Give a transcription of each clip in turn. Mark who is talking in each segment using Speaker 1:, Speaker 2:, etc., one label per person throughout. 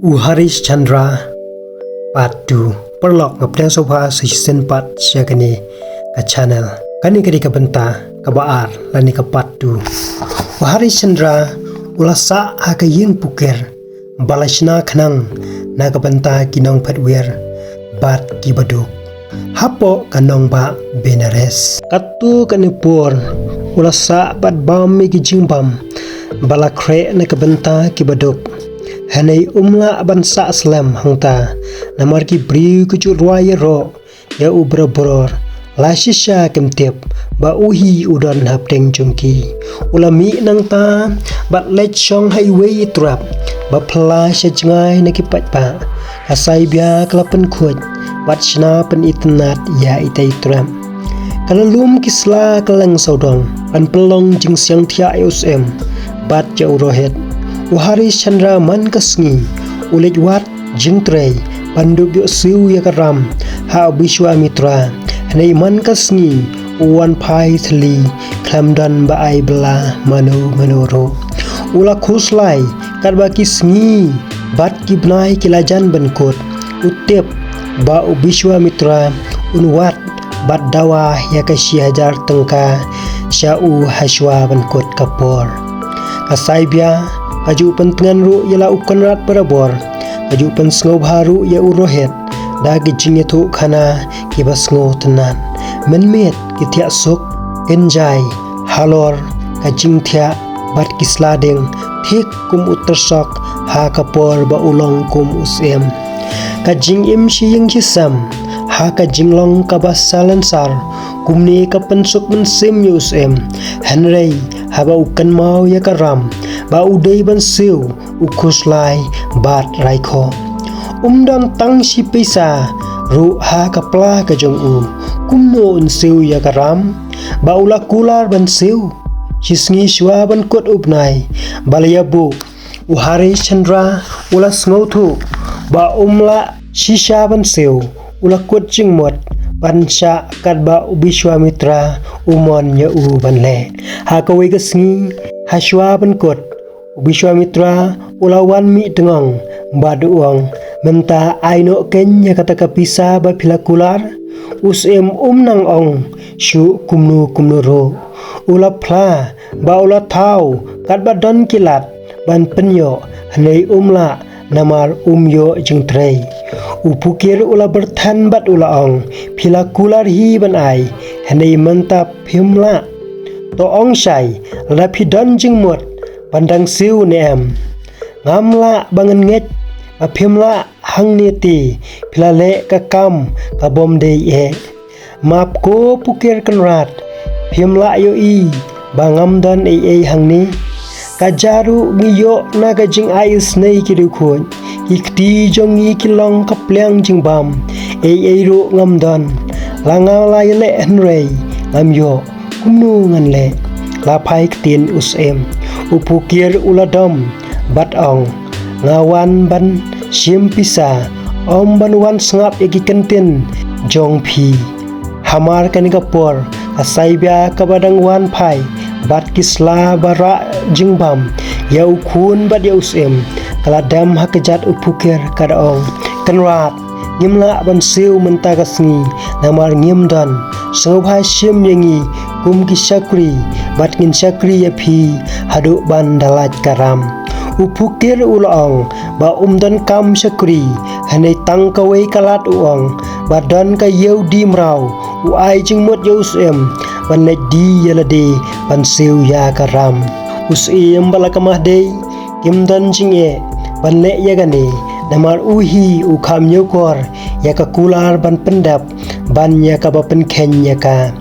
Speaker 1: Haris Chandra Patu perlok ngapdang sofa season 4 syagani ka channel kani kadi ka benta ka baar lani ka patu Haris Chandra ulasa ha ka ying pukir balashna khnang na ka benta kinong patwer bat ki baduk hapo kanong ba benares katu kanipur ulasa bat bam mi ki jingbam balakre na ka benta ki baduk Hanai umla bansa Islam hangta namar ki bri kucu ruaya ro ya ubra boror la shisha kemtep ba uhi udan hapteng jongki ulami nang ta bat let shong highway trap ba pla shajngai na ki patpa asai bia klapen khut bat shna pen itnat ya itai trap kalalum kisla kalang saudong an pelong jing siang thia usm bat jau rohet Haris Chandra man kasngi ulit wat jingtrei pandu bio siu ya karam ha biswa mitra hanai man kasngi uwan pai thli klamdan ba ai bla manu manoro ula khuslai karba kisngi bat kibnai kilajan benkot utep ba biswa mitra unwat bat dawa ya kashi hajar tengka syau haswa benkot kapor kasaibia Kaju pentengan ru ialah ukan rat berabor Kaju pensengau baru ia urohet Dagi jingnya tu kana kiba sengau tenan Menmet kitiak sok kenjai halor kajing tiak bat kisladeng Thik kum utersok ha kapor ba ulong kum usem Kajing im siyeng kisam ha kajing long kabasalan sar Kumni kapensuk mensim yusem Henry haba ukan mau ya karam ba udai ban siu ukuslai bat raiko umdang tang si pisa ru ha kapla ka jong u kumno un siu ya karam ba ula kular ban siu chisngi shwa ban kot upnai balayabu Haris Chandra ula sngotu ba umla shisha ban siu ula kot jingmot pansha kadba ubishwa mitra umon ya u banle ha kawai kasngi hashwa ban kot Ubishwa mitra ulawan mi tengong baduang menta aino kenya kata kapisa ba pilakular usem nang ong shu kumnu ro ula pla ba ula tau kat badan kilat ban penyo hanai umla namar umyo jing trei upukir ula bertan bat ula ong pilakular hi ban ai hanai menta phimla to ong sai lapidan jing mot pandang siu neam ngamla bangen nget aphimla hangneti pilale kakam kabom dei e map ko pukir kanrat phimla yo I bangam dan e hangni kajaru ngiyo na gajing ais nei kirukhon ikti jongi kilong kaplyang jingbam e ro ngamdan langa laile henrei ngamyo kumnu nganle lapai tin usem upukir uladom bat ong ngawan ban sim pisa om ban wan sngap egi kentin jong phi hamar kanikapor asaibia kabadang wan phai bat kisla bara jingbam yau khun bat yau sem kaladam hakejat upukir kadaong kanrat ngimla ban siu mentagasngi namar ngimdan sengobha sim yangi kum ki sakri bat ngin sakri ya phi haduk ban dalat karam upukir ulong ba umdan kam sakri hanai tang kawai kalat uang badan ka yeu di mrau u ai jingmot yusem ban le di yalade ban siu ya karam usem balakamah dei kimdan jinge ban le yagane namar uhi ukam nyokor ya ka kular ban pendap ban ya ka ba pen ken ya ka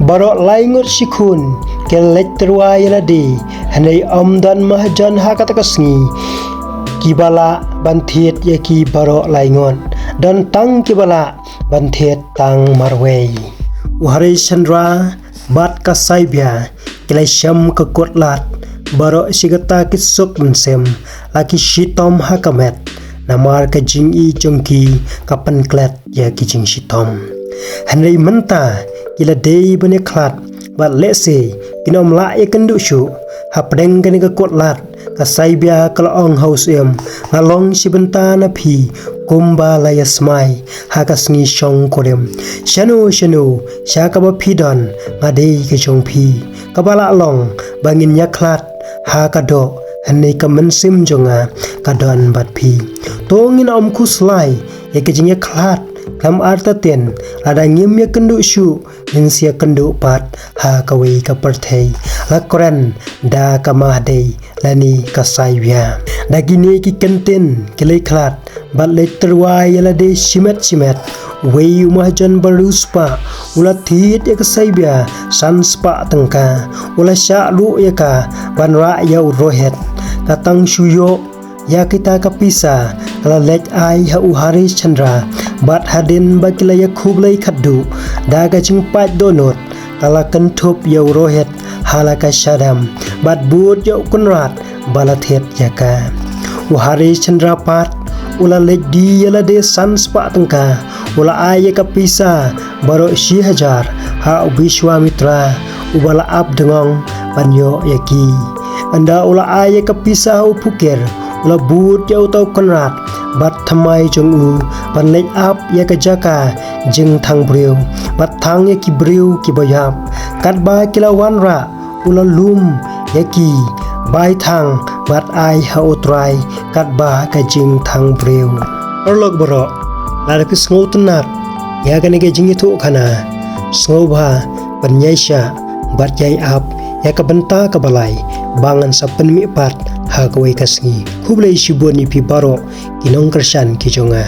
Speaker 1: barok laingut sikun kelet terwai ladi hanai omdan mahjan hakata kasngi kibala bantiet ya ki barok laingot dan tang kibala bantiet tang marwei Haris Chandra bat kasaibia kilai syam kekotlat barok sigata kisuk mensem laki shitom hakamet namar kajing I jongki kapan klet ya kijing shitom hanai menta kila dei bane klat bat lese kinom la e kendu shu hapdeng kani ka kotlat kasaibia kalong house ngalong sibenta na pi kumba layas mai hakas ngi shong korem shanu syakaba pidon ngade ke chong pi kabala long bangin yaklat ha kado hanai kamen sim jonga kadon bat pi tongin kuslai yakejing yaklat kam arta ten lada ngim ya kendu syu insia kendu pat ha kawi kaperthei lakran da kamade lani kasaibia dagini ki kenten kelai klat bat letterwai yalade simet wei umahjan baruspa ula thit ya kasaibia sanspa tengka ula sya lu ya ka banra ya rohet katang syuyo ya kita kapisa kala lek ai ha uhari chandra bat hadin bakilaya khublai khaddu daga jingpat donot kala kentup ya rohet halaka syadam bat but ya kunrat balathet yaka uhari chandra pat ula lek di yala de sanspa tengka ula ai kapisa baro 1000 ha Vishwamitra ubala ab dengong panyo yaki anda ula ai kapisa upukir ula but ya utau konrat bat thamai jong pan lek ap ya kajaka jing thang briu bat thang ya ki briu ki bayap kat ba kilawan ra ula lum ya ki bai thang bat ai ha utrai kat ba ka jing thang briu orlok boro la ke sngo tunat ya ka ne ke jing itu khana sngo ba pan yaisha bat yai ap ya ka benta ka balai bangan sa penmi pat ha kawai kasngi hublai shiboni pi baro kinong kersan ki jonga